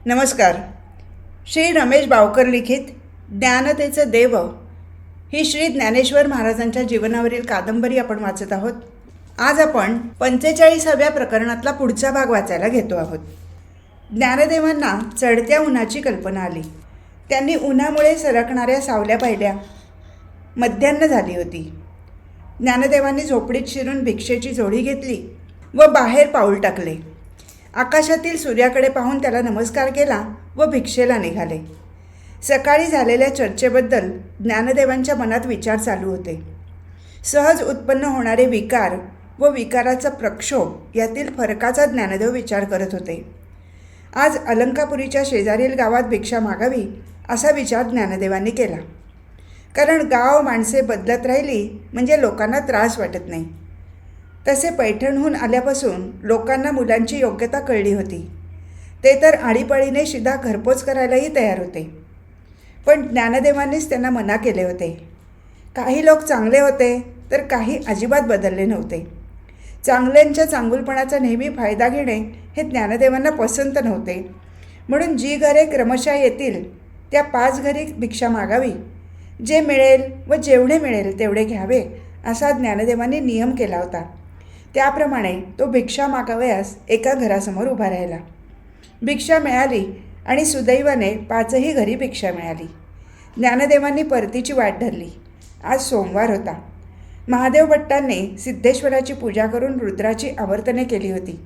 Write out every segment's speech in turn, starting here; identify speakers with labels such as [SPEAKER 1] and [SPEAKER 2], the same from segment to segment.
[SPEAKER 1] नमस्कार. श्री रमेश बावकर लिखित ज्ञानतेचं देव ही श्री ज्ञानेश्वर महाराजांच्या जीवनावरील कादंबरी आपण वाचत आहोत. आज आपण 45व्या प्रकरणातला पुढचा भाग वाचायला घेतो आहोत. ज्ञानदेवांना चढत्या उन्हाची कल्पना आली. त्यांनी उन्हामुळे सरकणाऱ्या सावल्या पाहिल्या. मध्यान्ह झाली होती. ज्ञानदेवांनी झोपडीत शिरून भिक्षेची जोडी घेतली व बाहेर पाऊल टाकले. आकाशातील सूर्याकडे पाहून त्याला नमस्कार केला व भिक्षेला निघाले. सकाळी झालेल्या चर्चेबद्दल ज्ञानदेवांच्या मनात विचार चालू होते. सहज उत्पन्न होणारे विकार व विकाराचा प्रक्षोभ यातील फरकाचा ज्ञानदेव विचार करत होते. आज अलंकापुरीच्या शेजारील गावात भिक्षा मागावी असा विचार ज्ञानदेवांनी केला. कारण गाव माणसे बदलत राहिली म्हणजे लोकांना त्रास वाटत नाही. तसे पैठणहून आल्यापासून लोकांना मुलांची योग्यता कळली होती. ते तर आळीपाळीने शिदा घरपोच करायलाही तयार होते. पण ज्ञानदेवांनीच त्यांना मना केले होते. काही लोक चांगले होते तर काही अजिबात बदलले नव्हते. चांगल्यांच्या चांगुलपणाचा नेहमी फायदा घेणे हे ज्ञानदेवांना पसंत नव्हते. म्हणून जी घरे क्रमशः येतील त्या 5 घरी भिक्षा मागावी. जे मिळेल व जेवढे मिळेल तेवढे घ्यावे असा ज्ञानदेवांनी नियम केला होता. त्याप्रमाणे तो भिक्षा मागावयास एका घरासमोर उभा राहिला. भिक्षा मिळाली आणि सुदैवाने 5ही घरी भिक्षा मिळाली. ज्ञानदेवांनी परतीची वाट धरली. आज सोमवार होता. महादेव भट्टांनी सिद्धेश्वराची पूजा करून रुद्राची आवर्तने केली होती.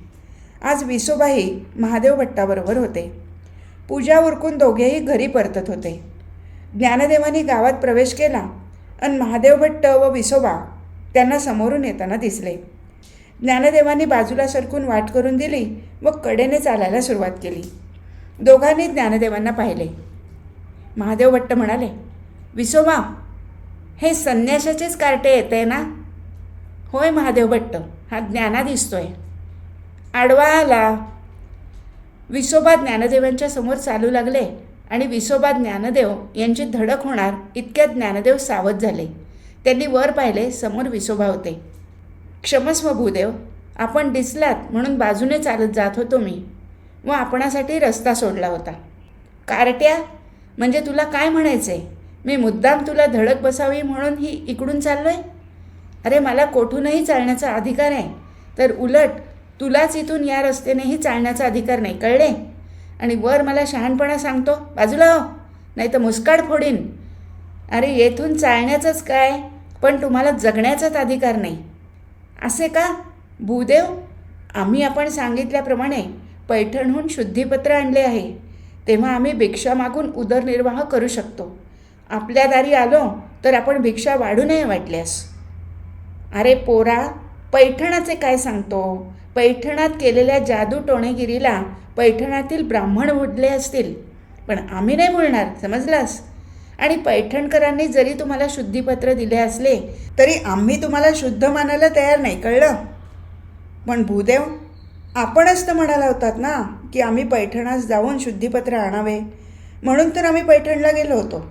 [SPEAKER 1] आज विसोबाही महादेव भट्टाबरोबर होते. पूजा उरकून दोघेही घरी परतत होते. ज्ञानदेवांनी गावात प्रवेश केला आणि महादेव भट्ट व विसोबा त्यांना समोरून येताना दिसले. ज्ञानदेवांनी बाजूला सरकून वाट करून दिली व कडेने चालायला सुरुवात केली. दोघांनी ज्ञानदेवांना पाहिले. महादेव भट्ट म्हणाले, विसोबा, हे संन्याशाचेच कार्टे येते ना? होय महादेव भट्ट, हा ज्ञाना दिसतोय. आडवा आला. विसोबा ज्ञानदेवांच्या समोर चालू लागले आणि विसोबा ज्ञानदेव यांची धडक होणार इतक्यात ज्ञानदेव सावध झाले. त्यांनी वर पाहिले. समोर विसोबा होते. क्षमस्व भूदेव, आपण दिसलात म्हणून बाजूने चालत जात होतो मी व आपणासाठी रस्ता सोडला होता. कार्ट्या म्हणजे तुला काय म्हणायचे? मी मुद्दाम तुला धडक बसावी म्हणून ही इकडून चाललोय? अरे, मला कोठूनही चालण्याचा अधिकार आहे, तर उलट तुलाच इथून या रस्त्यानेही चालण्याचा अधिकार नाही, कळले? आणि वर मला शहाणपणा सांगतो, बाजूला हो नाही तर मुस्काड फोडीन. अरे, येथून चालण्याचंच काय, पण तुम्हाला जगण्याचाच अधिकार नाही. असे का भूदेव? आम्ही आपण सांगितल्याप्रमाणे पैठणहून शुद्धीपत्र आणले आहे. तेव्हा आम्ही भिक्षा मागून उदरनिर्वाह करू शकतो. आपल्या दारी आलो तर आपण भिक्षा वाढू नये वाटल्यास. अरे पोरा, पैठणाचे काय सांगतो? पैठणात केलेल्या जादू टोणेगिरीला पैठणातील ब्राह्मण बुडले असतील, पण आम्ही नाही बोलणार, समजलास? आणि पैठणकरांनी जरी तुम्हाला शुद्धीपत्र दिले असले तरी आम्ही तुम्हाला शुद्ध मानायला तयार नाही, कळलं? पण भूदेव, आपणच तर म्हणाला होतात ना की आम्ही पैठणास जाऊन शुद्धीपत्र आणावे, म्हणून तर आम्ही पैठणला गेलो होतो.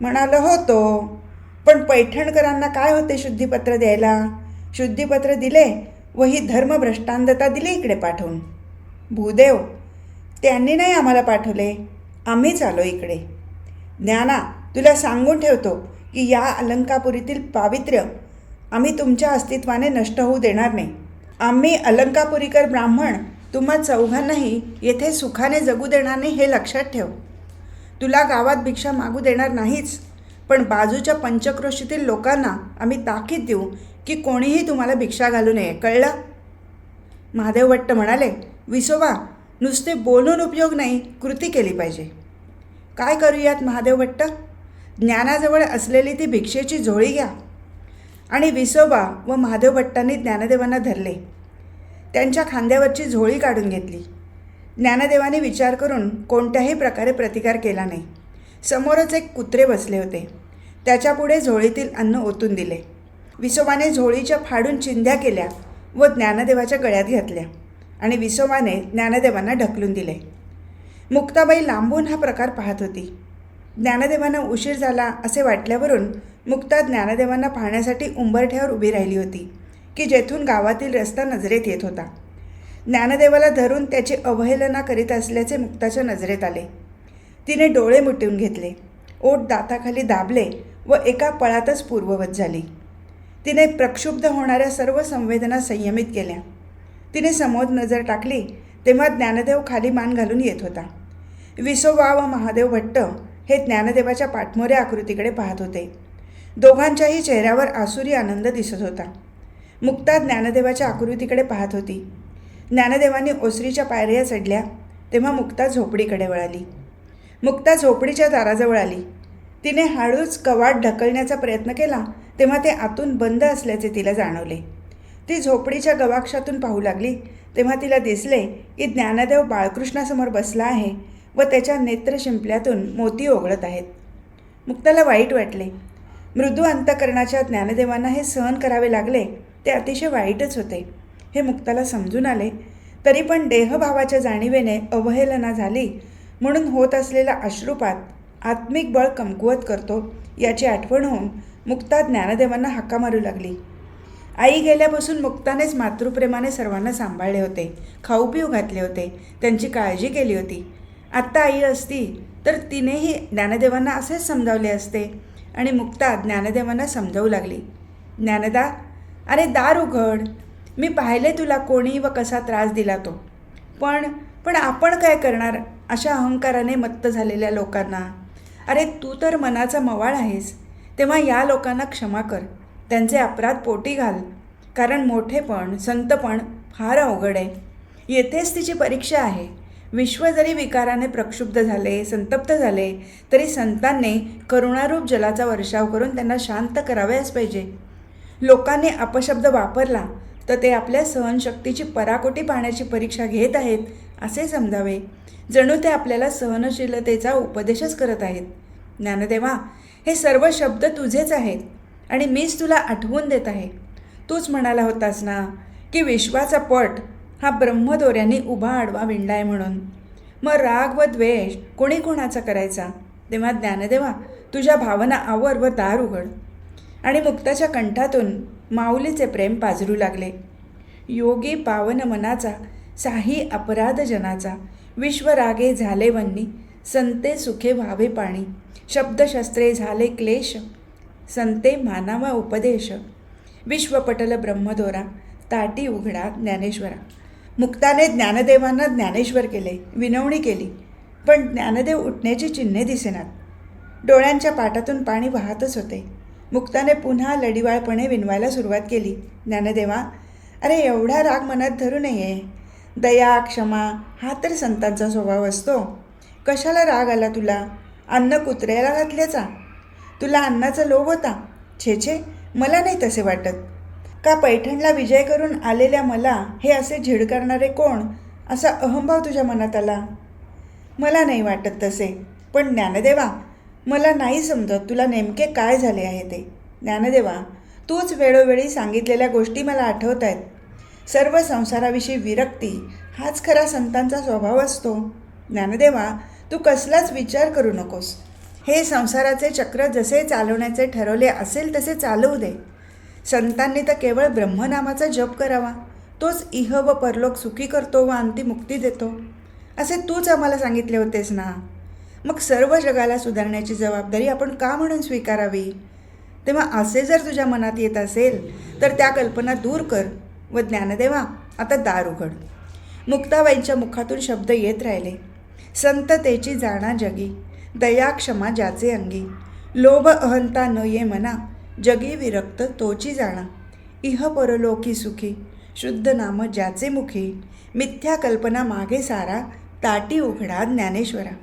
[SPEAKER 1] म्हणालो होतो, पण पैठणकरांना काय होते शुद्धीपत्र द्यायला? शुद्धीपत्र दिले व ही धर्मभ्रष्टांधता दिली इकडे पाठवून. भूदेव, त्यांनी नाही आम्हाला पाठवले, आम्हीच आलो इकडे. ज्ञाना, तुला सांगून ठेवतो की या अलंकापुरीतील पावित्र्य आम्ही तुमच्या अस्तित्वाने नष्ट होऊ देणार नाही. आम्ही अलंकापुरीकर ब्राह्मण तुम्हा चौघांनाही येथे सुखाने जगू देणार नाही, हे लक्षात ठेव. तुला गावात भिक्षा मागू देणार नाहीच, पण बाजूच्या पंचक्रोशीतील लोकांना आम्ही ताकीद देऊ की कोणीही तुम्हाला भिक्षा घालू नये, कळलं? महादेव भट्ट म्हणाले, विसोबा, नुसते बोलून उपयोग नाही, कृती केली पाहिजे. काय करूयात महादेव भट्ट? ज्ञानाजवळ असलेली ती भिक्षेची झोळी घ्या. आणि विसोबा व महादेव भट्टांनी ज्ञानदेवांना धरले. त्यांच्या खांद्यावरची झोळी काढून घेतली. ज्ञानदेवांनी विचार करून कोणत्याही प्रकारे प्रतिकार केला नाही. समोरच एक कुत्रे बसले होते. त्याच्यापुढे झोळीतील अन्न ओतून दिले. विसोबाने झोळीच्या फाडून चिंध्या केल्या व ज्ञानदेवाच्या गळ्यात घातल्या आणि विसोबाने ज्ञानदेवांना ढकलून दिले. मुक्ताबाई लांबून हा प्रकार पाहत होती. ज्ञानदेवांना उशीर झाला असे वाटल्यावरून मुक्ता ज्ञानदेवांना पाहण्यासाठी उंबरठ्यावर उभी राहिली होती की जेथून गावातील रस्ता नजरेत येत होता. ज्ञानदेवाला धरून त्याची अवहेलना करीत असल्याचे मुक्ताच्या नजरेत आले. तिने डोळे मिटून घेतले, ओठ दाताखाली दाबले व एका पळातच पूर्ववत झाली. तिने प्रक्षुब्ध होणाऱ्या सर्व संवेदना संयमित केल्या. तिने समोर नजर टाकली तेव्हा ज्ञानदेव खाली मान घालून येत होता. विसोबा व महादेव भट्ट हे ज्ञानदेवाच्या पाठमोऱ्या आकृतीकडे पाहत होते. दोघांच्याही चेहऱ्यावर आसुरी आनंद दिसत होता. मुक्ता ज्ञानदेवाच्या आकृतीकडे पाहत होती. ज्ञानदेवांनी ओसरीच्या पायऱ्या चढल्या तेव्हा मुक्ता झोपडीकडे वळाली. मुक्ता झोपडीच्या दाराजवळ आली. तिने हळूच कवाट ढकलण्याचा प्रयत्न केला तेव्हा ते आतून बंद असल्याचे तिला जाणवले. ती झोपडीच्या गवाक्षातून पाहू लागली तेव्हा तिला दिसले की ज्ञानदेव बाळकृष्णासमोर बसला आहे व त्याच्या नेत्र शिंपल्यातून मोती ओघळत आहेत. मुक्ताला वाईट वाटले. मृदू अंतकरणाच्या ज्ञानदेवांना हे सहन करावे लागले ते अतिशय वाईटच होते हे मुक्ताला समजून आले. तरी पण देहभावाच्या जाणीवेने अवहेलना झाली म्हणून होत असलेला अश्रुपात आत्मिक बळ कमकुवत करतो याची आठवण होऊन मुक्ता ज्ञानदेवांना हाका मारू लागली. आई गेल्यापासून मुक्तानेच मातृप्रेमाने सर्वांना सांभाळले होते, खाऊ पिऊ घातले होते, त्यांची काळजी केली होती. आत्ता आई असती तर तिनेही ज्ञानदेवांना असेच समजावले असते आणि मुक्ता ज्ञानदेवांना समजावू लागली. ज्ञानदा, अरे दार उघड, मी पाहिले तुला कोणी व कसा त्रास दिला तो. पण आपण काय करणार अशा अहंकाराने मत्त झालेल्या लोकांना? अरे तू तर मनाचा मवाळ आहेस, तेव्हा या लोकांना क्षमा कर, त्यांचे अपराध पोटी घाल. कारण मोठेपण संतपण फार अवघड आहे. येथेच तिची परीक्षा आहे. विश्व जरी विकाराने प्रक्षुब्ध झाले, संतप्त झाले, तरी संतांनी करुणारूप जलाचा वर्षाव करून त्यांना शांत करावयास पाहिजे. लोकांनी अपशब्द वापरला तर ते आपल्या सहनशक्तीची पराकोटी पाहण्याची परीक्षा घेत आहेत असे समजावे. जणू ते आपल्याला सहनशीलतेचा उपदेशच करत आहेत. ज्ञानदेवा, हे सर्व शब्द तुझेच आहेत आणि मीच तुला आठवून देत आहे. तूच म्हणाला होतास ना की विश्वाचा पट हा ब्रह्मदोऱ्यांनी उभा आडवा विणलाय म्हणून. मग राग व द्वेष कोणी कोणाचा करायचा? तेव्हा ज्ञानदेवा, तुझ्या भावना आवर व दार उघड. आणि मुक्ताच्या कंठातून माऊलीचे प्रेम पाझरू लागले. योगी पावन मनाचा, साही अपराध जनाचा, विश्वरागे झाले वन्नी, संते सुखे व्हावे पाणी, शब्दशस्त्रे झाले क्लेश, संते मानावा उपदेश, विश्वपटल ब्रह्मदोरा, ताटी उघडा ज्ञानेश्वरा. मुक्ताने ज्ञानदेवांना ज्ञानेश्वर केले, विनवणी केली, पण ज्ञानदेव उठण्याची चिन्हे दिसेनात. डोळ्यांच्या पाटातून पाणी वाहतच होते. मुक्ताने पुन्हा लढिवाळपणे विनवायला सुरुवात केली. ज्ञानदेवा, अरे एवढा राग मनात धरू नये. दया क्षमा हा तर संतांचा स्वभाव असतो. कशाला राग आला तुला? अन्न कुत्र्याला घातल्याचा? तुला अन्नाचा लोभ होता? छे, मला नाही तसे वाटत. का पैठणला विजय करून आलेल्या मला हे असे झिडकारणारे कोण असा अहंभाव तुझ्या मनात आला? मला नाही वाटत तसे. पण ज्ञानदेवा, मला नाही समजत तुला नेमके काय झाले आहे ते. ज्ञानदेवा, तूच वेळोवेळी सांगितलेल्या गोष्टी मला आठवत आहेत. सर्व संसाराविषयी विरक्ती हाच खरा संतांचा स्वभाव असतो. ज्ञानदेवा, तू कसलाच विचार करू नकोस. हे संसाराचे चक्र जसे चालवण्याचे ठरवले असेल तसे चालवू दे. संतांनी तर केवळ ब्रह्मनामाचा जप करावा, तोच इह व परलोक सुखी करतो व अंतिम मुक्ती देतो असे तूच आम्हाला सांगितले होतेस ना. मग सर्व जगाला सुधारण्याची जबाबदारी आपण का म्हणून स्वीकारावी? तेव्हा असे जर तुझ्या मनात येत असेल तर त्या कल्पना दूर कर व ज्ञानदेवा, आता दार उघड. मुक्ताबाईंच्या मुखातून शब्द येत राहिले. संततेची जाणा जगी, दया क्षमा ज्याचे अंगी, लोभ अहंता न ये मना, जगी विरक्त तोची जाणा, इह परलोकी सुखी, शुद्ध नाम ज्याचे मुखी, मिथ्या कल्पना मागे सारा, ताटी उघडा ज्ञानेश्वरा.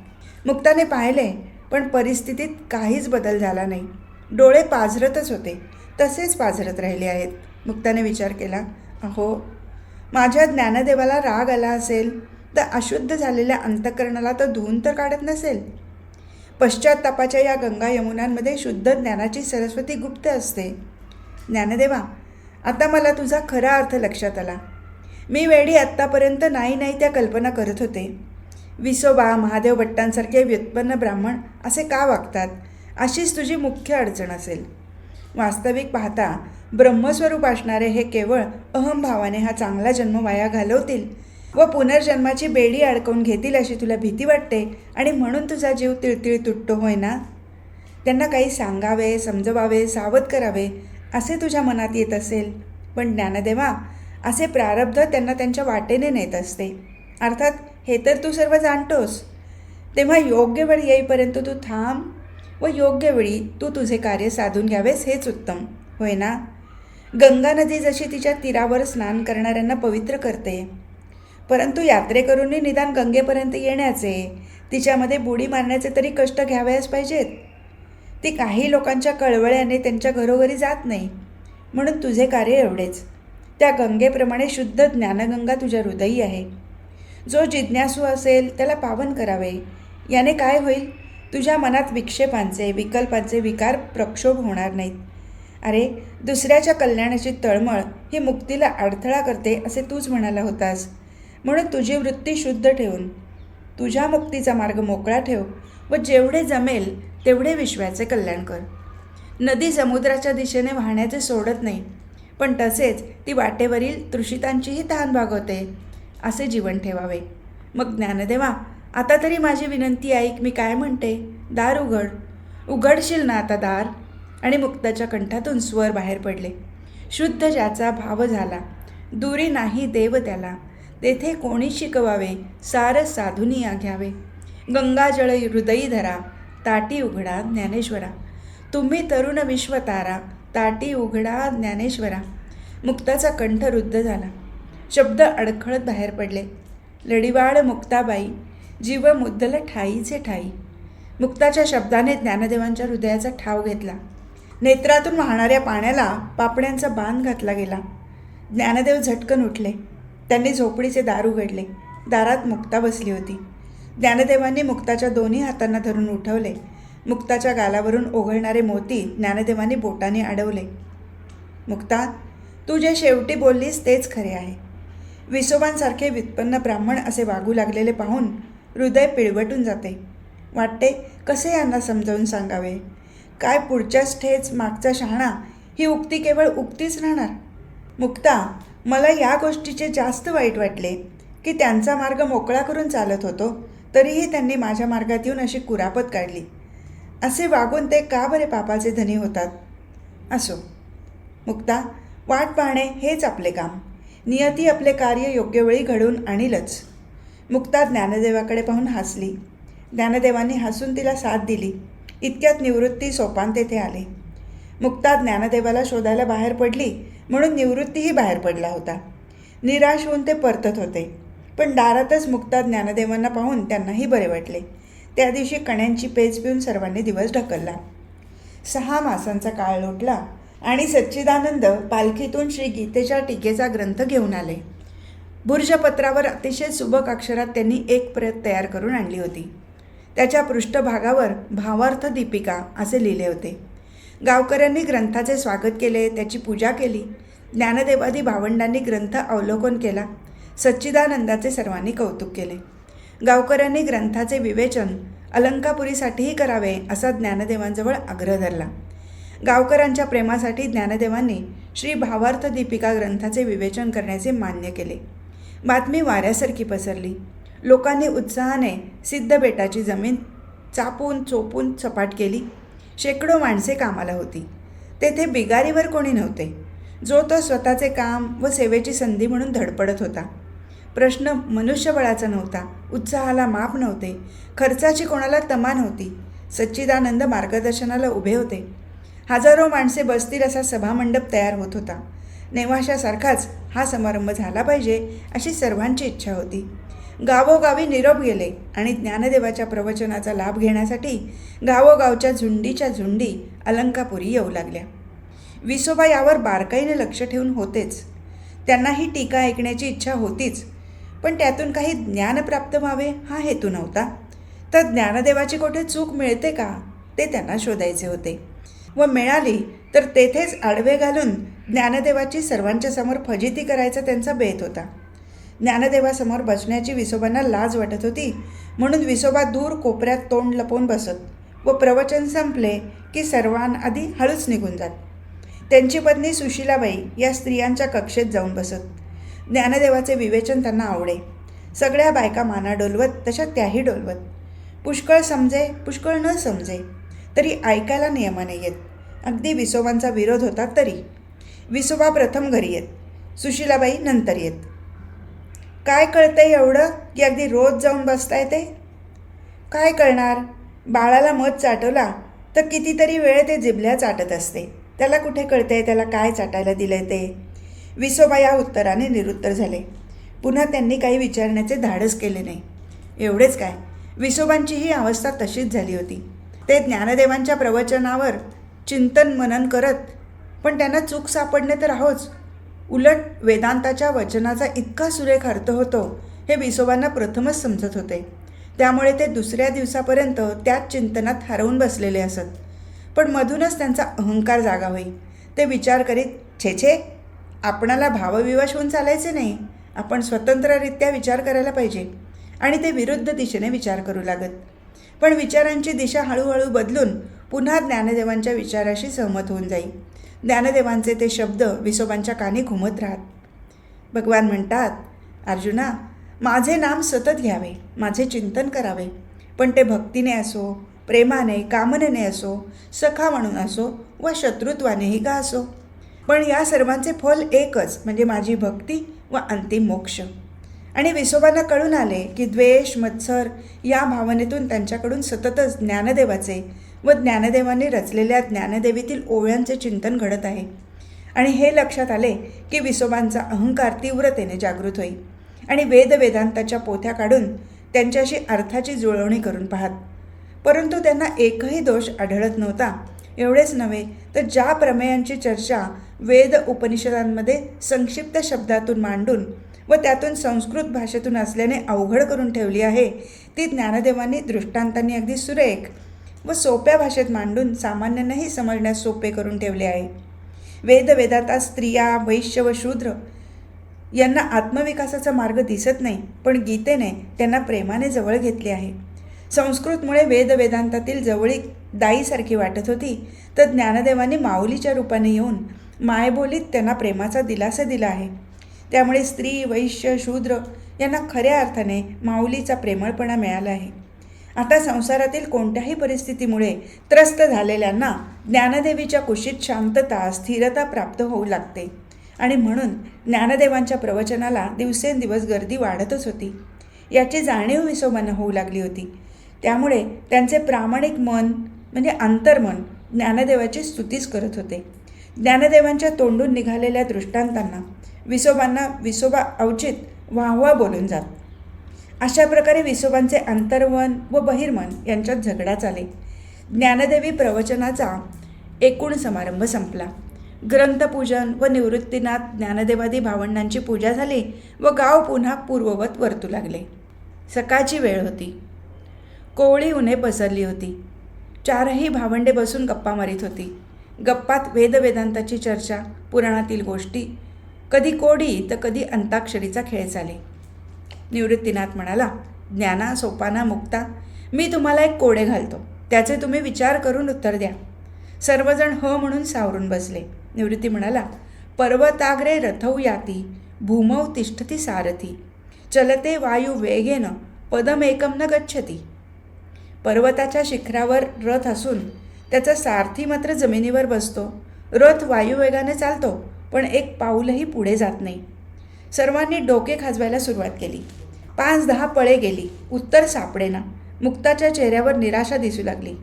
[SPEAKER 1] मुक्ताने पाहिले पण परिस्थितीत काहीच बदल झाला नाही. डोळे पाझरतच होते, तसेच पाझरत राहिले आहेत. मुक्ताने विचार केला, अहो, माझ्या ज्ञानदेवाला राग आला असेल तर अशुद्ध झालेल्या अंतःकरणाला तर धुवून तर काढत नसेल. पश्चातापाच्या या गंगा यमुनांमध्ये शुद्ध ज्ञानाची सरस्वती गुप्त असते. ज्ञानदेवा, आता मला तुझा खरा अर्थ लक्षात आला. मी वेडी आत्तापर्यंत नाही त्या कल्पना करत होते. विसोबा महादेव भट्टांसारखे व्युत्पन्न ब्राह्मण असे का वागतात अशीच तुझी मुख्य अडचण असेल. वास्तविक पाहता ब्रह्मस्वरूप असणारे हे केवळ अहंभावाने हा चांगला जन्म वाया घालवतील व पुनर्जन्माची बेडी अडकवून घेतील अशी तुला भीती वाटते आणि म्हणून तुझा जीव तिळतिळ तुटतो होय ना? त्यांना काही सांगावे, समजवावे, सावध करावे असे तुझ्या मनात येत असेल, पण ज्ञानदेवा, असे प्रारब्ध त्यांना त्यांच्या वाटेने नेत असते. अर्थात हे तर तू सर्व जाणतोस. तेव्हा योग्य वेळ येईपर्यंत तू थांब व योग्य वेळी तू तुझे कार्य साधून घ्यावेस हेच उत्तम, होय ना? गंगा नदी जशी तिच्या तीरावर स्नान करणाऱ्यांना पवित्र करते, परंतु यात्रेकरूंनी निदान गंगेपर्यंत येण्याचे, तिच्यामध्ये बुडी मारण्याचे तरी कष्ट घ्यावयास पाहिजेत. ती काही लोकांच्या कळवळ्याने त्यांच्या घरोघरी जात नाही. म्हणून तुझे कार्य एवढेच. त्या गंगेप्रमाणे शुद्ध ज्ञानगंगा तुझ्या हृदयी आहे. जो जिज्ञासू असेल त्याला पावन करावे. याने काय होईल? तुझ्या मनात विक्षेपांचे, विकल्पांचे विकार प्रक्षोभ होणार नाहीत. अरे, दुसऱ्याच्या कल्याणाची तळमळ ही मुक्तीला अडथळा करते असे तूच म्हणाला होतास. म्हणून तुझी वृत्ती शुद्ध ठेवून तुझ्या मुक्तीचा मार्ग मोकळा ठेव व जेवढे जमेल तेवढे विश्वाचे कल्याण कर. नदी समुद्राच्या दिशेने वाहण्याचे सोडत नाही, पण तसेच ती वाटेवरील तृषितांचीही तहान भागवते असे जीवन ठेवावे. मग ज्ञानदेवा, आता तरी माझी विनंती ऐक. मी काय म्हणते? दार उघड. उघडशील ना आता दार? आणि मुक्ताच्या कंठातून स्वर बाहेर पडले. शुद्ध ज्याचा भाव झाला, दुरी नाही देव त्याला, तेथे कोणी शिकवावे, सार साधुनी घ्यावे. गंगाजळ हृदयी धरा, ताटी उघडा ज्ञानेश्वरा. तुम्ही तरुण विश्वतारा, ताटी उघडा ज्ञानेश्वरा. मुक्ताचा कंठ रुद्ध झाला. शब्द अडखळत बाहेर पडले. लढीवाळ मुक्ताबाई, जीव मुद्दल ठाईचे ठाई. मुक्ताच्या शब्दाने ज्ञानदेवांच्या हृदयाचा ठाव घेतला. नेत्रातून वाहणाऱ्या पाण्याला पापण्यांचा बांध घातला गेला. ज्ञानदेव झटकन उठले. त्यांनी झोपडीचे दार उघडले. दारात मुक्ता बसली होती. ज्ञानदेवांनी मुक्ताच्या दोन्ही हातांना धरून उठवले. मुक्ताच्या गालावरून ओघळणारे मोती ज्ञानदेवांनी बोटाने अडवले. मुक्ता, तू जे शेवटी बोललीस तेच खरे आहे. विसोबांसारखे व्युत्पन्न ब्राह्मण असे वागू लागलेले पाहून हृदय पिळवटून जाते. वाटते कसे यांना समजावून सांगावे. काय पुढच्याच ठेच मागचा शहाणा, ही उक्ती केवळ उक्तीच राहणार. मुक्ता, मला या गोष्टीचे जास्त वाईट वाटले की त्यांचा मार्ग मोकळा करून चालत होतो, तरीही त्यांनी माझ्या मार्गात येऊन अशी कुरापत काढली. असे वागून ते का बरे पापाचे धनी होतात? असो मुक्ता, वाट पाहणे हेच आपले काम. नियती आपले कार्य योग्य वेळी घडवून आणीलच. मुक्ता ज्ञानदेवाकडे पाहून हसली. ज्ञानदेवांनी हसून तिला साथ दिली. इतक्यात निवृत्ती सोपान तेथे आले. मुक्ता ज्ञानदेवाला शोधायला बाहेर पडली म्हणून निवृत्तीही बाहेर पडला होता. निराश होऊन ते परतत होते, पण दारातच मुक्ता ज्ञानदेवांना पाहून त्यांनाही बरे वाटले. त्या दिवशी कण्यांची पेच पिऊन सर्वांनी दिवस ढकलला. 6 मासांचा काळ लोटला आणि सच्चिदानंद पालखीतून श्री गीतेच्या टीकेचा ग्रंथ घेऊन आले. बुर्जपत्रावर अतिशय सुबक अक्षरात त्यांनी एक प्रत तयार करून आणली होती. त्याच्या पृष्ठभागावर भावार्थ दीपिका असे लिहिले होते. गावकऱ्यांनी ग्रंथाचे स्वागत केले, त्याची पूजा केली. ज्ञानदेवादी भावंडांनी ग्रंथ अवलोकन केला. सच्चिदानंदाचे सर्वांनी कौतुक केले. गावकऱ्यांनी ग्रंथाचे विवेचन अलंकापुरीसाठीही करावे असा ज्ञानदेवांजवळ आग्रह धरला. गावकऱ्यांच्या प्रेमासाठी ज्ञानदेवांनी श्री भावार्थ दीपिका ग्रंथाचे विवेचन करण्याचे मान्य केले. बातमी वाऱ्यासारखी पसरली. लोकांनी उत्साहाने सिद्धबेटाची जमीन चापून चोपून सपाट केली. शेकडो माणसे कामाला होती. तेथे बिगारीवर कोणी नव्हते. जो तो स्वतःचे काम व सेवेची संधी म्हणून धडपडत होता. प्रश्न मनुष्यबळाचा नव्हता. उत्साहाला माप नव्हते. खर्चाची कोणाला तमा नव्हती. सच्चिदानंद मार्गदर्शनाला उभे होते. हजारो माणसे बसतील असा सभामंडप तयार होत होता. नेवाशासारखाच हा समारंभ झाला पाहिजे अशी सर्वांची इच्छा होती. गावोगावी निरोप गेले आणि ज्ञानदेवाच्या प्रवचनाचा लाभ घेण्यासाठी गावोगावच्या झुंडीच्या झुंडी अलंकापुरी येऊ लागल्या. विसोबा यावर बारकाईने लक्ष ठेवून होतेच. त्यांना ही टीका ऐकण्याची इच्छा होतीच, पण त्यातून काही ज्ञान प्राप्त व्हावे हा हेतू नव्हता. तर ज्ञानदेवाची कुठे चूक मिळते का ते त्यांना शोधायचे होते, व मिळाली तर तेथेच आडवे घालून ज्ञानदेवाची सर्वांच्या समोर फजिती करायचा त्यांचा बेत होता. ज्ञानदेवासमोर बसण्याची विसोबांना लाज वाटत होती, म्हणून विसोबा दूर कोपऱ्यात तोंड लपवून बसत व प्रवचन संपले की सर्वांआधी हळूच निघून जात. त्यांची पत्नी सुशीलाबाई या स्त्रियांच्या कक्षेत जाऊन बसत. ज्ञानदेवाचे विवेचन त्यांना आवडे. सगळ्या बायका माना डोलवत तशा त्याही डोलवत. पुष्कळ समजे पुष्कळ न समजे तरी ऐकायला नियमाने येत. अगदी विसोबांचा विरोध होता तरी. विसोबा प्रथम घरी येत, सुशीलाबाई नंतर येत. काय कळतंय एवढं की अगदी रोज जाऊन बसता येते? काय कळणार? बाळाला मध चाटवला तर कितीतरी वेळ ते जिभल्या चाटत असते. त्याला कुठे कळते त्याला काय चाटायला दिलंय ते? विसोबा या उत्तराने निरुत्तर झाले. पुन्हा त्यांनी काही विचारण्याचे धाडस केले नाही. एवढेच काय, विसोबांची ही अवस्था तशीच झाली होती. ते ज्ञानदेवांच्या प्रवचनावर चिंतन मनन करत, पण त्यांना चूक सापडणे तर आहोच. उलट वेदांताच्या वचनाचा इतका सुरेख अर्थ होतो हे विसोबांना प्रथमच समजत होते. त्यामुळे ते दुसऱ्या दिवसापर्यंत त्याच चिंतनात हरवून बसलेले असत. पण मधूनच त्यांचा अहंकार जागा होई. ते विचार करीत, छे, आपणाला भावविवश होऊन चालायचे नाही. आपण स्वतंत्ररित्या विचार करायला पाहिजे. आणि ते विरुद्ध दिशेने विचार करू लागत. पण विचारांची दिशा हळूहळू बदलून पुन्हा ज्ञानदेवांच्या विचाराशी सहमत होऊन जाई. ज्ञानदेवांचे ते शब्द विसोबांच्या कानी घुमत राहत. भगवान म्हणतात, अर्जुना, माझे नाम सतत घ्यावे, माझे चिंतन करावे. पण ते भक्तीने असो, प्रेमाने, कामनेने असो, सखा म्हणून असो व शत्रुत्वानेही का असो. पण या सर्वांचे फल एकच, म्हणजे माझी भक्ती व अंतिम मोक्ष. आणि विसोबांना कळून आले की द्वेष, मत्सर या भावनेतून त्यांच्याकडून सततच ज्ञानदेवाचे व ज्ञानदेवांनी रचलेल्या ज्ञानदेवीतील ओव्यांचे चिंतन घडत आहे. आणि हे लक्षात आले की विसोबांचा अहंकार तीव्रतेने जागृत होई आणि वेदांताच्या पोथ्या काढून त्यांच्याशी अर्थाची जुळवणी करून पाहत. परंतु त्यांना एकही दोष आढळत नव्हता. एवढेच नव्हे तर ज्या प्रमेयांची चर्चा वेद उपनिषदांमध्ये संक्षिप्त शब्दातून मांडून व त्यातून संस्कृत भाषेतून असल्याने अवघड करून ठेवली आहे, ती ज्ञानदेवांनी दृष्टांतांनी अगदी सुरेख व सोप्या भाषेत मांडून सामान्यांनाही समजण्यास सोपे करून ठेवले आहे. वेदांतात स्त्रिया, वैश्य व शूद्र यांना आत्मविकासाचा मार्ग दिसत नाही, पण गीतेने त्यांना प्रेमाने जवळ घेतले आहे. संस्कृतमुळे वेदांतातील जवळीक दाईसारखी वाटत होती, तर ज्ञानदेवांनी माऊलीच्या रूपाने येऊन मायबोलीत त्यांना प्रेमाचा दिलासा दिला आहे. त्यामुळे स्त्री, वैश्य, शूद्र यांना खऱ्या अर्थाने माऊलीचा प्रेमळपणा मिळाला आहे. आता संसारातील कोणत्याही परिस्थितीमुळे त्रस्त झालेल्यांना ज्ञानदेवीच्या कुशीत शांतता, स्थिरता प्राप्त होऊ लागते. आणि म्हणून ज्ञानदेवांच्या प्रवचनाला दिवसेंदिवस गर्दी वाढतच होती. याची जाणीव विसोबांना होऊ लागली होती. त्यामुळे त्यांचे प्रामाणिक मन म्हणजे अंतर्मन ज्ञानदेवाची स्तुतीच करत होते. ज्ञानदेवांच्या तोंडून निघालेल्या दृष्टांतांना विसोबा अवचित वाहवा बोलून जात. अशा प्रकारे विसोबांचे अंतर्मन व बहिर्मन यांच्यात झगडा चाले. ज्ञानदेवी प्रवचनाचा एकूण समारंभ संपला. ग्रंथपूजन व निवृत्तीनाथ ज्ञानदेवादी भावंडांची पूजा झाली व गाव पुन्हा पूर्ववत वरतू लागले. सकाळची वेळ होती. कोवळी उन्हे पसरली होती. चारही भावंडे बसून गप्पा मारीत होती. गप्पात वेदांताची चर्चा, पुराणातील गोष्टी, कधी कोडी तर कधी अंताक्षरीचा खेळ चाले. निवृत्तीनाथ म्हणाला, ज्ञाना, सोपाना, मुक्ता, मी तुम्हाला एक कोडे घालतो, त्याचे तुम्ही विचार करून उत्तर द्या. सर्वजण ह म्हणून सावरून बसले. निवृत्ती म्हणाला, पर्वताग्रे रथौ याती, भूमौ तिष्ठती सारथी, चलते वायू वेगेन, पदमेकम न गच्छती. पर्वताच्या शिखरावर रथ असून त्याचा सारथी मात्र जमिनीवर बसतो. रथ वायुवेगाने चालतो, पण एक पाऊलही पुढे जात नाही. सर्वांनी डोके खाजवायला सुरुवात केली. 5-10 पळे गेली, उत्तर सापडेना. मुक्ताच्या चेहऱ्यावर निराशा दिसू लागली.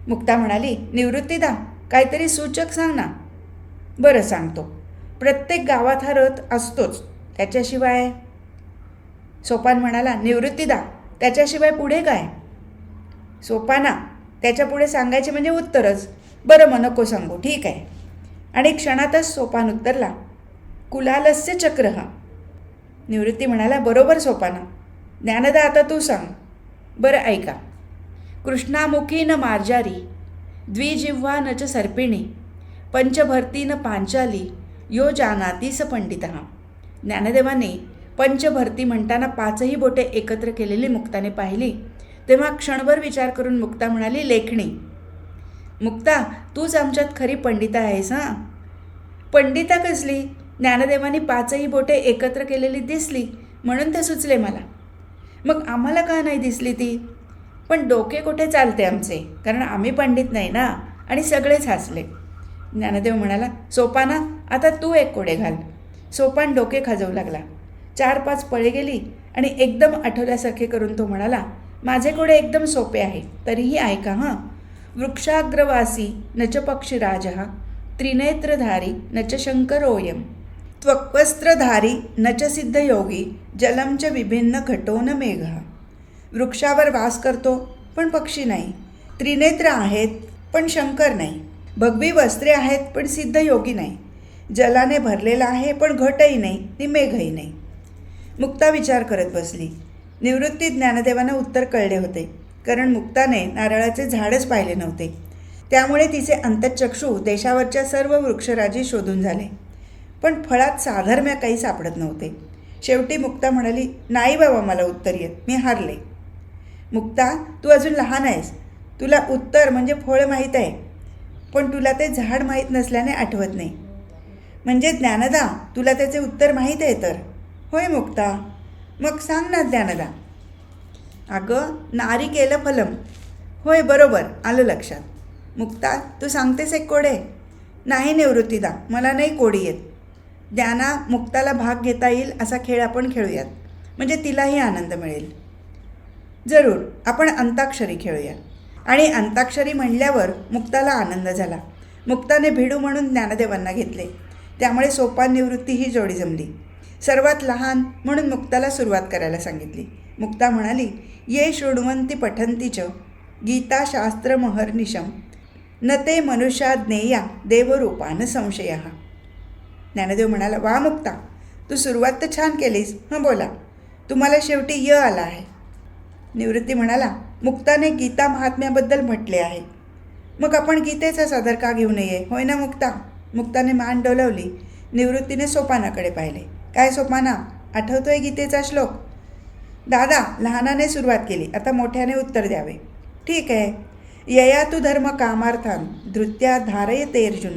[SPEAKER 1] मुक्ता म्हणाली, निवृत्तीदा, काहीतरी सूचक सांग ना. बरं, सांगतो. प्रत्येक गावात हा रथ असतोच, त्याच्याशिवाय. सोपान म्हणाला, निवृत्तीदा, त्याच्याशिवाय पुढे काय? सोपाना, त्याच्या पुढे सांगायचे म्हणजे उत्तरच. बरं, मग नको सांगू, ठीक आहे. आणि क्षणातच सोपान उत्तरला, कुलालस्य चक्र हा. निवृत्ती म्हणाला, बरोबर सोपाना. ज्ञानदा, आता तू सांग. बरं, ऐका. कृष्णामुखी न मार्जारी, द्विजिह्वा न च सर्पिणी, पंचभर्ती न पांचाली, यो जानाती स पंडितः. ज्ञानदेवांनी पंचभर्ती म्हणताना 5ही बोटे एकत्र केलेली मुक्ताने पाहिली. तेव्हा क्षणभर विचार करून मुक्ता म्हणाली, लेखणी. मुक्ता, तूच आमच्यात खरी पंडिता आहेस. हां, पंडिता कसली? ज्ञानदेवांनी 5ही बोटे एकत्र केलेली दिसली म्हणून ते सुचले मला. मग आम्हाला का नाही दिसली ती? पण डोके कुठे चालते आमचे, कारण आम्ही पंडित नाही ना. आणि सगळेच हसले. ज्ञानदेव म्हणाला, सोपाना आता तू एक कोडे घाल. सोपान डोके खाजवू लागला. 4-5 पळे गेली आणि एकदम आठवल्यासारखे करून तो म्हणाला, माझे कोडे एकदम सोपे आहे, तरीही ऐका हां. वृक्षाग्रवासी न च पक्षीराजः त्रिनेत्रधारी न च शंकरोऽयं त्वक्वस्त्रधारी न च सिद्धयोगी जलम च विभिन्न घटो न मेघः. वृक्षावर वास करतो पण पक्षी नाही, त्रिनेत्र आहेत पण शंकर नाही, भगवी वस्त्रे आहेत पण सिद्धयोगी नाही, जलाने भरलेला आहे पण घटही नाही नि मेघही नाही. मुक्ता विचार करत बसली. निवृत्ती ज्ञानदेवांना उत्तर कळले होते, कारण मुक्ताने नारळाचे झाडच पाहिले नव्हते. त्यामुळे तिचे अंतःचक्षु देशावरच्या सर्व वृक्षराजी शोधून झाले, पण फळात साधर्म्य काही सापडत नव्हते. शेवटी मुक्ता म्हणाली, नाही बाबा, मला उत्तर येत, मी हारले. मुक्ता, तू अजून लहान आहेस, तुला उत्तर म्हणजे फळ माहीत आहे, पण तुला ते झाड माहीत नसल्याने आठवत नाही. म्हणजे ज्ञानदा, तुला त्याचे उत्तर माहीत आहे तर? होय मुक्ता. मग सांग ना ज्ञानदा. अगं, नारिकेलं फलम. होय, बरोबर, आलं लक्षात. मुक्ता, तू सांगतेस एक कोडे? नाही निवृत्तीदा, मला नाही कोडी येत. ज्ञाना, मुक्ताला भाग घेता येईल असा खेळ आपण खेळूयात, म्हणजे तिलाही आनंद मिळेल. जरूर, आपण अंताक्षरी खेळूया. आणि अंताक्षरी म्हणल्यावर मुक्ताला आनंद झाला. मुक्ताने भिडू म्हणून ज्ञानदेवांना घेतले, त्यामुळे सोपान निवृत्ती ही जोडी जमली. सर्वात लहान म्हणून मुक्ताला सुरुवात करायला सांगितली. मुक्ता म्हणाली, ये शृण्वन्ति पठन्ति च गीताशास्त्रमहर्निशं न ते मनुष्या ज्ञेया देवरूपान संशयः. ज्ञानदेव म्हणाला, वा मुक्ता, तू सुरुवात तर छान केलीस. हं, बोला, तुम्हाला शेवटी य आला आहे. निवृत्ती म्हणाला, मुक्ताने गीता महात्म्याबद्दल म्हटले आहे, मग आपण गीतेचा सादर का घेऊ नये, होय ना मुक्ता? मुक्ताने मान डोलवली. निवृत्तीने सोपानाकडे पाहिले. काय सोपाना, आठवतोय गीतेचा श्लोक? दादा, लहानाने सुरुवात केली, आता मोठ्याने उत्तर द्यावे. ठीक आहे. यया तु धर्म कामार्थान धृत्या धारयते अर्जुन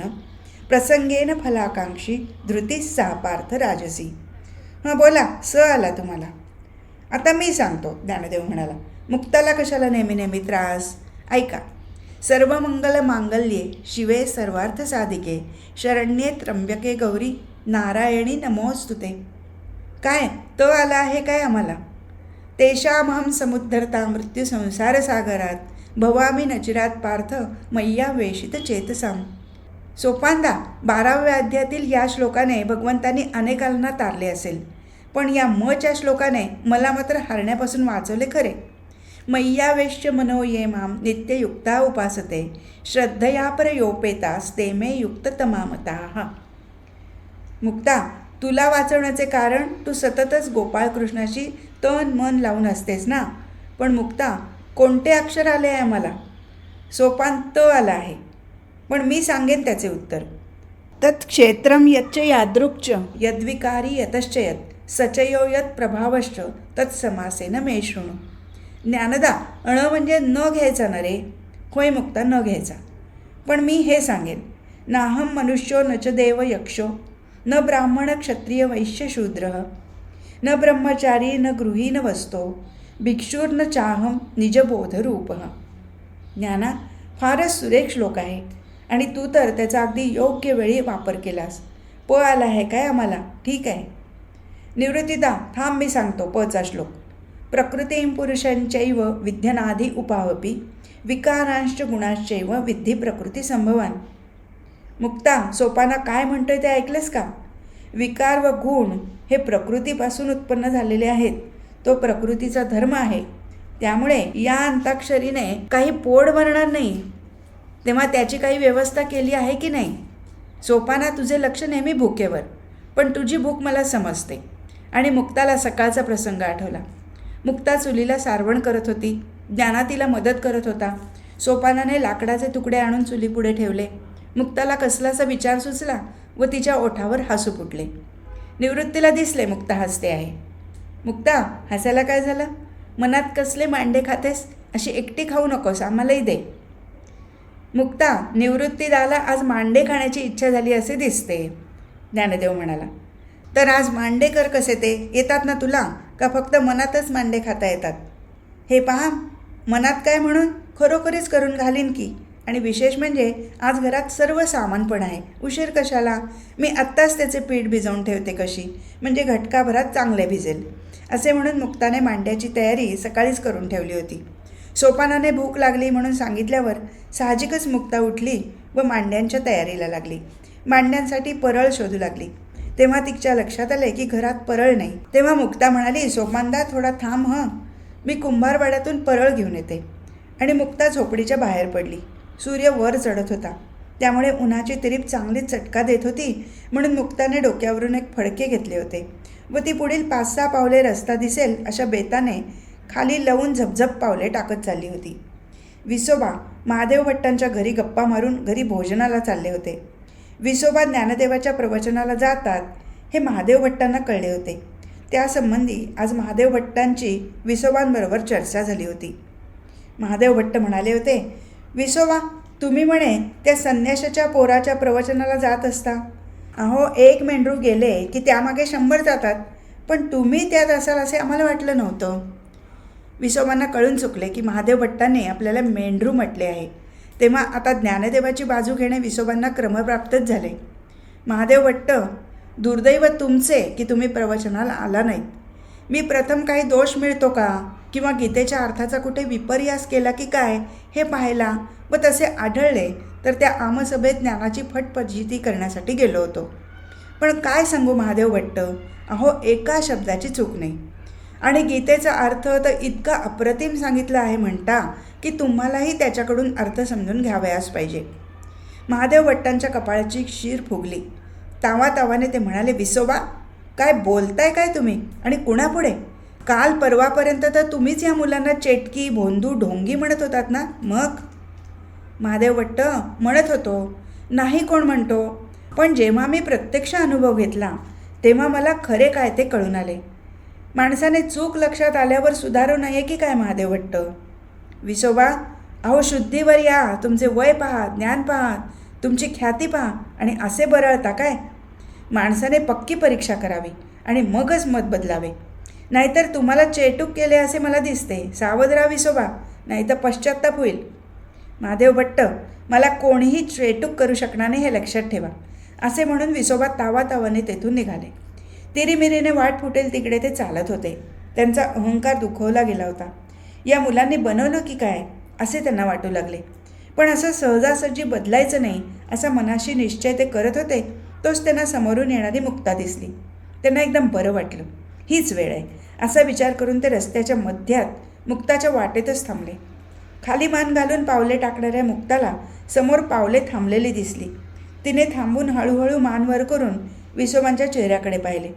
[SPEAKER 1] प्रसंगेन फलाकांक्षी धृतीस सा पार्थ राजसी. हां, बोला, स आला तुम्हाला. आता मी सांगतो, ज्ञानदेव म्हणाला. मुक्ताला कशाला नेहमी नेहमी त्रास? ऐका. सर्वमंगल मांगल्ये शिवे सर्वार्थ साधिके शरण्ये त्र्यंबके गौरी नारायणी नमोस्तुते. काय तो आला आहे काय आम्हाला? तेषामहं समुद्धरता मृत्यू संसारसागरात भवामी नचिरात पार्थ मय्या वेशित चेतसाम. सोपानदा, 12व्या अध्यायातील या श्लोकाने भगवंतांनी अनेकांना तारले असेल, पण या मच्या श्लोकाने मला मात्र हरण्यापासून वाचवले खरे. मय्यावेश्य मनो ये माम नित्ययुक्ता उपासते श्रद्धया परयोपेतास ते मे युक्ततमामताः. मुक्ता, तुला वाचवण्याचे कारण तू सततच गोपाळकृष्णाशी तन मन लावून असतेस ना. पण मुक्ता, कोणते अक्षर आले आहे आम्हाला? सोपान त आला आहे, पण मी सांगेन त्याचे उत्तर. तत् क्षेत्रम यच्च यादृक्च यद्विकारी यतश्च यत् सचयो यत् प्रभावश्च तत्समासेन मे शृणु. ज्ञानदा, अण म्हणजे न घ्यायचा न रे. होय मुक्ता, न घ्यायचा, पण मी हे सांगेन. नाहम मनुष्यो न च देव यक्षो न ब्राह्मण क्षत्रिय वैश्य शूद्र न ब्रह्मचारी न गृही न वस्तो भिक्षुर्न चाहम निजबोधरूप. ज्ञाना, फारच सुरेख श्लोक आहे आणि तू तर त्याचा अगदी योग्य वेळी वापर केलास. प आला आहे काय आम्हाला? ठीक आहे. निवृत्तीदा, थांब, मी सांगतो पचा श्लोक. प्रकृतीं पुरुषांचैव विद्यनाधी उपावपी विकारांश्च गुणांश्चैव विद्धी प्रकृती संभवान. मुक्ता, सोपाना काय म्हणतोय ते ऐकलंस का? विकार व गुण हे प्रकृतीपासून उत्पन्न झालेले आहेत. तो प्रकृतीचा धर्म आहे. त्यामुळे या अंताक्षरीने काही पोड भरणार नाही, तेव्हा त्याची काही व्यवस्था केली आहे की नाही? सोपाना, तुझे लक्ष नेहमी भुकेवर, पण तुझी भूक मला समजते. आणि मुक्ताला सकाळचा प्रसंग आठवला. मुक्ता चुलीला सारवण करत होती. ज्ञाना तिला मदत करत होता. सोपानाने लाकडाचे तुकडे आणून चुलीपुढे ठेवले. मुक्ताला कसलाचा विचार सुचला व तिच्या ओठावर हसू फुटले. निवृत्तीला दिसले मुक्ता हसते आहे. मुक्ता, हसायला काय झालं? मनात कसले मांडे खातेस? अशी एकटी खाऊ नकोस, आम्हालाही दे. मुक्ता, निवृत्तीदाला आज मांडे खाण्याची इच्छा झाली असे दिसते. ज्ञानदेव म्हणाला, तर आज मांडेकर कसे ते येतात ना तुला, का फक्त मनातच मांडे खाता येतात? हे पहा, मनात काय म्हणून खरोखरीच करून घालीन की. आणि विशेष म्हणजे आज घरात सर्व सामान पण आहे. उशीर कशाला? मी आत्ताच त्याचे पीठ भिजवून ठेवते कशी, म्हणजे घटकाभरात चांगले भिजेल. असे म्हणून मुक्ताने मांड्याची तयारी सकाळीच करून ठेवली होती. सोपानाने भूक लागली म्हणून सांगितल्यावर साहजिकच मुक्ता उठली व मांड्यांच्या तयारीला लागली. मांड्यांसाठी परळ शोधू लागली. तेव्हा तिच्या लक्षात आले की घरात परळ नाही. तेव्हा मुक्ता म्हणाली, सोपानदा थोडा थांब मी कुंभारवाड्यातून परळ घेऊन येते. आणि मुक्ता झोपडीच्या बाहेर पडली. सूर्य वर चढत होता, त्यामुळे उन्हाची तिरीप चांगलीच चटका देत होती. म्हणून मुक्ताने डोक्यावरून एक फडके घेतले होते व ती पुढील 5-6 पावले रस्ता दिसेल अशा बेताने खाली लावून झपझप पावले टाकत चालली होती. विसोबा महादेव भट्टांच्या घरी गप्पा मारून घरी भोजनाला चालले होते. विसोबा ज्ञानदेवाच्या प्रवचनाला जातात हे महादेव भट्टांना कळले होते. त्यासंबंधी आज महादेव भट्टांची विसोबांबरोबर चर्चा झाली होती. महादेव भट्ट म्हणाले होते, विसोबा तुम्ही म्हणे त्या संन्याशाच्या पोराच्या प्रवचनाला जात असता. अहो, 1 मेंढरू गेले की त्यामागे 100 जातात, पण तुम्ही त्यात असाल असे आम्हाला वाटलं नव्हतं. विसोबांना कळून चुकले की महादेव भट्टांनी आपल्याला मेंढरू म्हटले आहे. तेव्हा आता ज्ञानदेवाची बाजू घेणे विसोबांना क्रमप्राप्तच झाले. महादेव भट्ट, दुर्दैव तुमचे की तुम्ही प्रवचनाला आला नाहीत. मी प्रथम काही दोष मिळतो का किंवा गीतेच्या अर्थाचा कुठे विपर्यास केला की काय हे पाहायला, व तसे आढळले तर त्या आमसभेत ज्ञानाची फटफजिती करण्यासाठी गेलो होतो. पण काय सांगू महादेव भट्ट, अहो एका शब्दाची चूक नाही. आणि गीतेचा अर्थ तर इतका अप्रतिम सांगितला आहे म्हणता की तुम्हालाही त्याच्याकडून अर्थ समजून घ्यावयास पाहिजे. महादेव भट्टांच्या कपाळाची शीर फुगली. तावातावाने ते म्हणाले, विसोबा काय बोलताय काय तुम्ही, आणि कुणापुढे? काल परवापर्यंत तर तुम्हीच या मुलांना चेटकी, भोंदू, ढोंगी म्हणत होतात ना. मग? महादेव भट्ट, म्हणत होतो, नाही कोण म्हणतो, पण जेव्हा मी प्रत्यक्ष अनुभव घेतला तेव्हा मला खरे काय ते कळून आले. माणसाने चूक लक्षात आल्यावर सुधारू नये की काय महादेव भट्ट? विसोबा, अहो शुद्धीवर या, तुमचे वय पहा, ज्ञान पहा, तुमची ख्याती पहा, आणि असे बरळता काय? माणसाने पक्की परीक्षा करावी आणि मगच मत बदलावे. नाहीतर तुम्हाला चेटूक केले असे मला दिसते. सावध राहा विसोबा, नाहीतर पश्चात्ताप होईल. महादेव भट्ट, मला कोणीही चेटूक करू शकणार नाही हे लक्षात ठेवा. असे म्हणून विसोबा तावातावाने तेथून निघाले. तिरीमिरीने वाट फुटेल तिकडे ते चालत होते. त्यांचा अहंकार दुखवला गेला होता. या मुलांनी बनवलं की काय असे त्यांना वाटू लागले. पण असं सहजासहजी बदलायचं नाही असा मनाशी निश्चय ते करत होते. तोच त्यांना समोरून येणारी मुक्ता दिसली. त्यांना एकदम बरं वाटलं. हीच वेळ आहे असा विचार करून ते रस्त्याच्या मध्यात मुक्ताच्या वाटेतच थांबले. खाली मान घालून पावले टाकणाऱ्या मुक्ताला समोर पावले थांबलेली दिसली. तिने थांबून हळूहळू मान वर करून विसोबांच्या चेहऱ्याकडे पाहिले.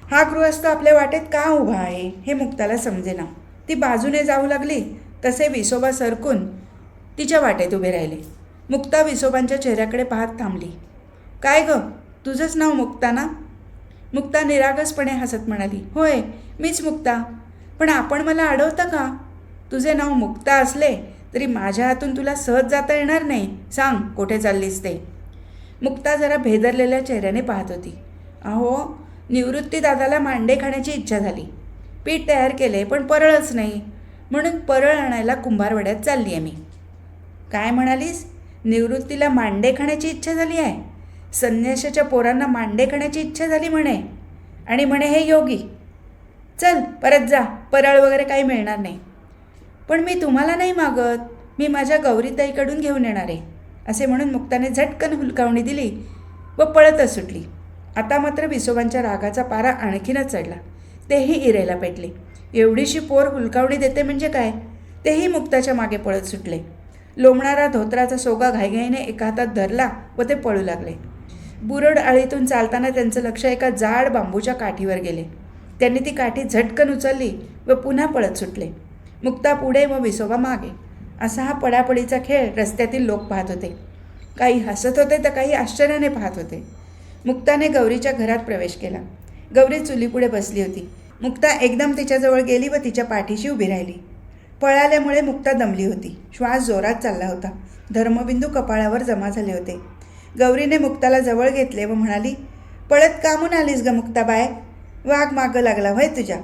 [SPEAKER 1] हा गृहस्थ आपल्या वाटेत का उभा आहे हे मुक्ताला समजेना. ती बाजूने जाऊ लागली तसे विसोबा सरकून तिच्या वाटेत उभे राहिले. मुक्ता विसोबांच्या चेहऱ्याकडे पाहत थांबली. काय ग, तुझंच नाव मुक्ता ना? मुक्ता निरागसपणे हसत म्हणाली, होय मीच मुक्ता. पण आपण मला अडवता का? तुझे नाव मुक्ता असले तरी माझ्या हातून तुला सहज जाता येणार नाही. सांग कुठे चाललीस ते? मुक्ता जरा भेदरलेल्या चेहऱ्याने पाहत होती. अहो, निवृत्ती दादाला मांडे खाण्याची इच्छा झाली. पीठ तयार केले पण परळच नाही, म्हणून परळ आणायला कुंभारवाड्यात चालली आहे मी. काय म्हणालीस? निवृत्तीला मांडे खाण्याची इच्छा झाली आहे? संन्याशाच्या पोरांना मांडे खाण्याची इच्छा झाली म्हणे, आणि म्हणे हे योगी. चल परत जा, परळ वगैरे काही मिळणार नाही. पण मी तुम्हाला नाही मागत, मी माझ्या गौरीताईकडून घेऊन येणार आहे. असे म्हणून मुक्ताने झटकन हुलकावणी दिली व पळतच सुटली. आता मात्र विसोबांच्या रागाचा पारा आणखीनच चढला. तेही इरेला पेटले. एवढीशी पोर हुलकावणी देते म्हणजे काय? तेही मुक्ताच्या मागे पळत सुटले. लोंबणारा धोत्राचा सोगा घाईघाईने एका हातात धरला व ते पळू लागले. बुरड आळीतून चालताना त्यांचं लक्ष एका जाड बांबूच्या काठीवर गेले. त्यांनी ती काठी झटकन उचलली व पुन्हा पळत सुटले. मुक्ता पुढे व विसोबा मागे. असा हा पडापडीचा खेळ रस्त्यातील लोक पाहत होते. काही हसत होते तर काही आश्चर्याने पाहत होते. मुक्ताने गौरीच्या घरात प्रवेश केला. गौरी चुलीपुढे बसली होती. मुक्ता एकदम तिच्याजवळ गेली व तिच्या पाठीशी उभी राहिली. पळाल्यामुळे मुक्ता दमली होती. श्वास जोरात चालला होता. धर्मबिंदू कपाळावर जमा झाले होते. गौरीने मुक्ताला जवळ घेतले व म्हणाली, पळत कामून आलीस ग मुक्ताबाय? वाघ मागं लागला होय तुझ्या?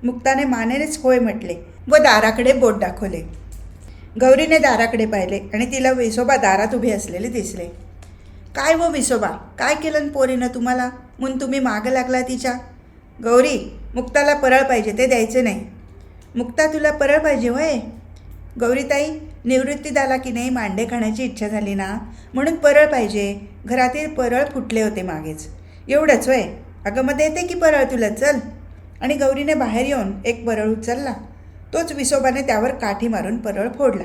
[SPEAKER 1] मुक्ताने मानेनेच होय म्हटले व दाराकडे बोट दाखवले. गौरीने दाराकडे पाहिले आणि तिला विसोबा दारात उभे असलेले दिसले. काय व विसोबा, काय केलं पोरीनं तुम्हाला म्हणून तुम्ही मागं लागला तिच्या? गौरी, मुक्ताला परळ पाहिजे, ते द्यायचे नाही. मुक्ता, तुला परळ पाहिजे होय? गौरीताई, निवृत्ती झाला की नाही मांडे खाण्याची इच्छा झाली ना, म्हणून परळ पाहिजे. घरातील परळ फुटले होते मागेच. एवढंच होय? अगं मग देते की परळ तुला, चल. आणि गौरीने बाहेर येऊन एक परळ उचलला. तोच विसोबाने त्यावर काठी मारून परळ फोडला.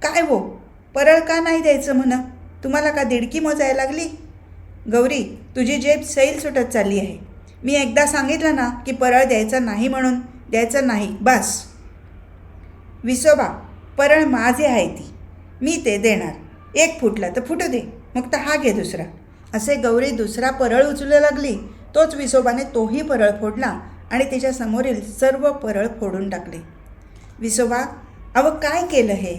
[SPEAKER 1] काय हो, परळ का नाही द्यायचं म्हणा? तुम्हाला का दिडकी मोजायला लागली? गौरी, तुझी जेब सैल सुटत चालली आहे. मी एकदा सांगितलं ना की परळ द्यायचा नाही म्हणून. द्यायचं नाही, बस. विसोबा, परळ माझी आहे ती, मी ते देणार. एक फुटला तर फुटू दे, मग तर हा घे दुसरा. असे गौरी दुसरा परळ उचलू लागली. तोच विसोबाने तोही परळ फोडला आणि तिच्या समोरील सर्व परळ फोडून टाकले. विसोबा, अव काय केलं हे?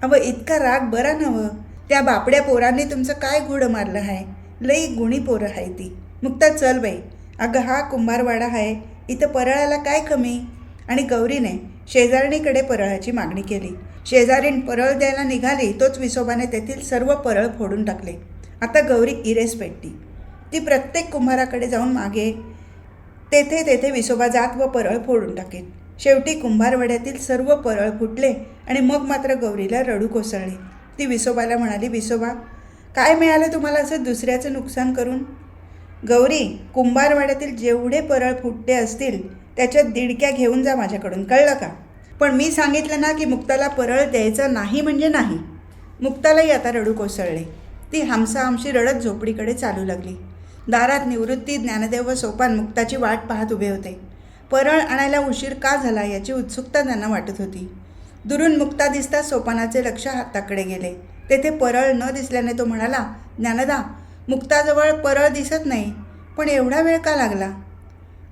[SPEAKER 1] अव इतका राग बरा नवं. त्या बापड्या पोरांनी तुमचं काय घोडं मारलं आहे? लई गुणी पोरं आहे ती. मुक्ता, चल बाई. अगं हा कुंभारवाडा आहे, इथं परळाला काय कमी? आणि गौरीने शेजारणीकडे परळाची मागणी केली. शेजारीण परळ द्यायला निघाली, तोच विसोबाने तेथील सर्व परळ फोडून टाकले. आता गौरी इरेस पेटली. ती प्रत्येक कुंभाराकडे जाऊन मागे तेथे विसोबा जात व परळ फोडून टाकेल. शेवटी कुंभारवाड्यातील सर्व परळ फुटले आणि मग मात्र गौरीला रडू कोसळले. ती विसोबाला म्हणाली, विसोबा, काय मिळालं तुम्हाला असं दुसऱ्याचं नुकसान करून? गौरी, कुंभारवाड्यातील जेवढे परळ फुटते असतील त्याच्यात दिडक्या घेऊन जा माझ्याकडून, कळलं का? पण मी सांगितलं ना की मुक्ताला परळ द्यायचं नाही म्हणजे नाही. मुक्तालाही आता रडू कोसळले. ती हमसाहमशी रडत झोपडीकडे चालू लागली. दारात निवृत्ती, ज्ञानदेव व सोपान मुक्ताची वाट पाहत उभे होते. परळ आणायला उशीर का झाला याची उत्सुकता त्यांना वाटत होती. दुरून मुक्ता दिसता सोपानाचे लक्ष हाताकडे गेले. तेथे परळ न दिसल्याने तो म्हणाला, ज्ञानदा, मुक्ताजवळ परळ दिसत नाही, पण एवढा वेळ का लागला?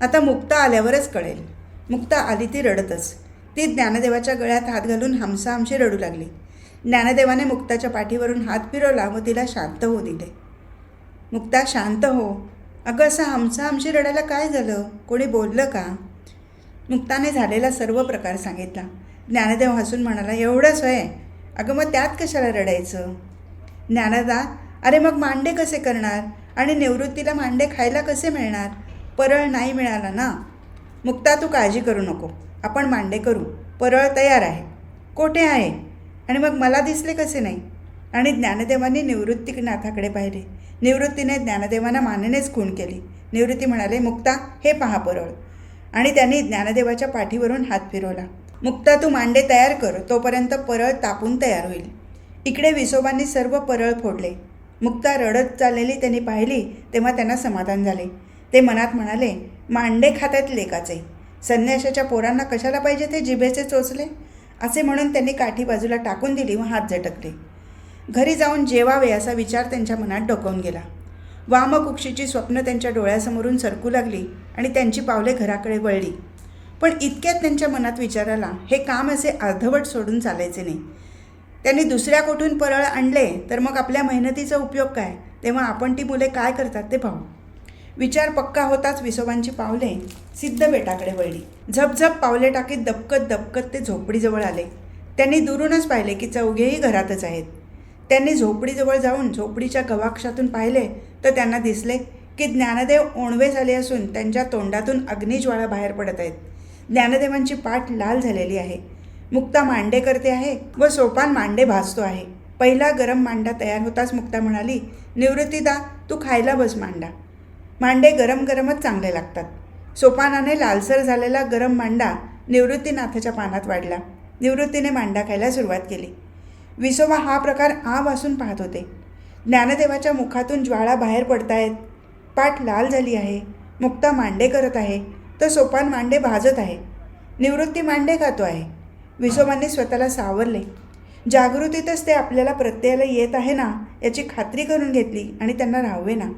[SPEAKER 1] आता मुक्ता आल्यावरच कळेल. मुक्ता आली ती रडतच. ती ज्ञानदेवाच्या गळ्यात हात घालून हमसाहमशी रडू लागली. ज्ञानदेवाने मुक्ताच्या पाठीवरून हात फिरवला व तिला शांत होऊ दिले. मुक्ता, शांत हो. अगं असं हमसाहमशी रडायला काय झालं? कोणी बोललं का? मुक्ताने झालेला सर्व प्रकार सांगितला. ज्ञानदेव हसून म्हणाला, एवढंच होय? अगं मग त्यात कशाला रडायचं? ज्ञानदा, अरे मग मांडे कसे करणार आणि निवृत्तीला मांडे खायला कसे मिळणार? परळ नाही मिळाला ना. मुक्ता, तू काळजी करू नको, आपण मांडे करू. परळ तयार आहे. कोठे आहे? आणि मग मला दिसले कसे नाही? आणि ज्ञानदेवांनी निवृत्तीनाथाकडे पाहिले. निवृत्तीने ज्ञानदेवांना मानेनेच खूण केली. निवृत्ती म्हणाले, मुक्ता, हे पहा परळ. आणि त्यांनी ज्ञानदेवाच्या पाठीवरून हात फिरवला. मुक्ता, तू मांडे तयार कर, तोपर्यंत परळ तापून तयार होईल. इकडे विसोबांनी सर्व परळ फोडले. मुक्ता रडत चाललेली त्यांनी पाहिली तेव्हा त्यांना समाधान झाले. ते मनात म्हणाले, मांडे खात्यात लेकाचे, संन्याशाच्या पोरांना कशाला पाहिजे ते जिभेचे चोचले? असे म्हणून त्यांनी काठी बाजूला टाकून दिली व हात झटकले. घरी जाऊन जेवावे असा विचार त्यांच्या मनात डोकावून गेला. वामकुक्षीची स्वप्न त्यांच्या डोळ्यासमोरून सरकू लागली आणि त्यांची पावले घराकडे वळली. पण इतक्यात त्यांच्या मनात विचार आला, हे काम असे अर्धवट सोडून चालायचे नाही. त्यांनी दुसऱ्या कोठून परळ आणले तर मग आपल्या मेहनतीचा उपयोग काय? तेव्हा आपण ती मुले काय करतात ते पाहू. विचार पक्का होताच विसोबांची पावले सिद्ध बेटाकडे वळली. झपझप पावले टाकीत दबकत दबकत ते झोपडीजवळ आले. त्यांनी दुरूनच पाहिले की चौघेही घरातच आहेत. त्यांनी झोपडीजवळ जाऊन झोपडीच्या गवाक्षातून पाहिले तर त्यांना दिसले की ज्ञानदेव ओणवे झाले असून त्यांच्या तोंडातून अग्निज्वाळा बाहेर पडत आहेत. ज्ञानदेवांची पाठ लाल झालेली आहे. मुक्ता मांडे करते आहे व सोपान मांडे भाजतो आहे. पहिला गरम मांडा तयार होताच मुक्ता म्हणाली, निवृत्तीदा, तू खायला बस मांडा. मांडे गरम गरमच चांगले लागतात. सोपानाने लालसर झालेला गरम मांडा निवृत्तीनाथाच्या पानात वाढला. निवृत्तीने मांडा खायला सुरुवात केली. विसोबा हा प्रकार आ वासून पाहत होते. ज्ञानदेवाच्या मुखातून ज्वाळा बाहेर पडतायत. पाठ लाल झाली आहे. मुक्ता मांडे करत आहे तर सोपान मांडे भाजत आहे. निवृत्ती मांडे खातो आहे. विसोबांनी स्वतःला सावरले. जागृतीतच ते आपल्याला प्रत्ययाला येत आहे ना याची खात्री करून घेतली आणि त्यांना राहावे ना.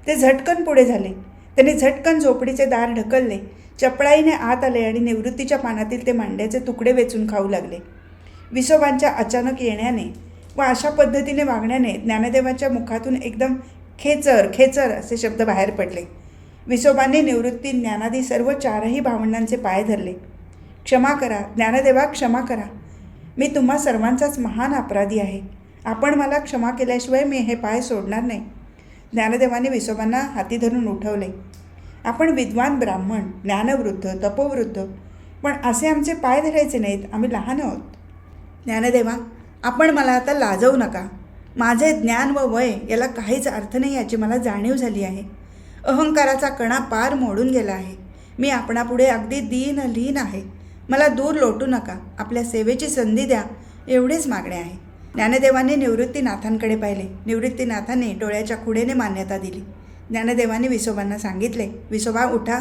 [SPEAKER 1] ते झटकन पुढे झाले. त्यांनी झटकन झोपडीचे दार ढकलले. चपळाईने आत आले आणि निवृत्तीच्या पानातील ते मांड्याचे तुकडे वेचून खाऊ लागले. विसोबांच्या अचानक येण्याने व अशा पद्धतीने वागण्याने ज्ञानदेवाच्या मुखातून एकदम खेचर खेचर असे शब्द बाहेर पडले. विसोबांनी निवृत्ती ज्ञानादी सर्व चारही भावंडांचे पाय धरले. क्षमा करा ज्ञानदेवा, क्षमा करा. मी तुम्हा सर्वांचाच महान अपराधी आहे. आपण मला क्षमा केल्याशिवाय मी हे पाय सोडणार नाही. ज्ञानदेवाने विसोबांना हाती धरून उठवले. आपण विद्वान ब्राह्मण, ज्ञानवृद्ध, तपोवृद्ध, पण असे आमचे पाय धरायचे नाहीत. आम्ही लहान आहोत. ज्ञानदेवा, आपण मला आता लाजवू नका. माझे ज्ञान व वय याला काहीच अर्थ नाही याची मला जाणीव झाली आहे. अहंकाराचा कणा पार मोडून गेला आहे. मी आपणापुढे अगदी दीनलीन आहे. मला दूर लोटू नका. आपल्या सेवेची संधी द्या, एवढीच मागणे आहे. ज्ञानदेवांनी निवृत्तीनाथांकडे पाहिले. निवृत्तीनाथांनी डोळ्याच्या खुडेने मान्यता दिली. ज्ञानदेवांनी विसोबांना सांगितले, विसोबा उठा.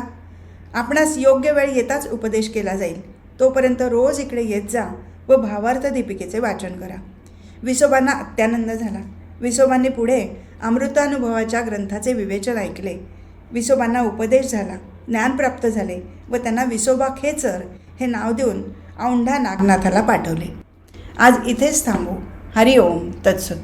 [SPEAKER 1] आपणास योग्य वेळ येताच उपदेश केला जाईल. तोपर्यंत रोज इकडे येत जा व भावार्थ दीपिकेचे वाचन करा. विसोबांना अत्यानंद झाला. विसोबांनी पुढे अमृतानुभवाच्या ग्रंथाचे विवेचन ऐकले. विसोबांना उपदेश झाला, ज्ञान प्राप्त झाले व त्यांना विसोबा खेचर हे नाव देऊन औंढा नागनाथाला पाठवले. आज इथेच थांबू. हरिओम तत्सत.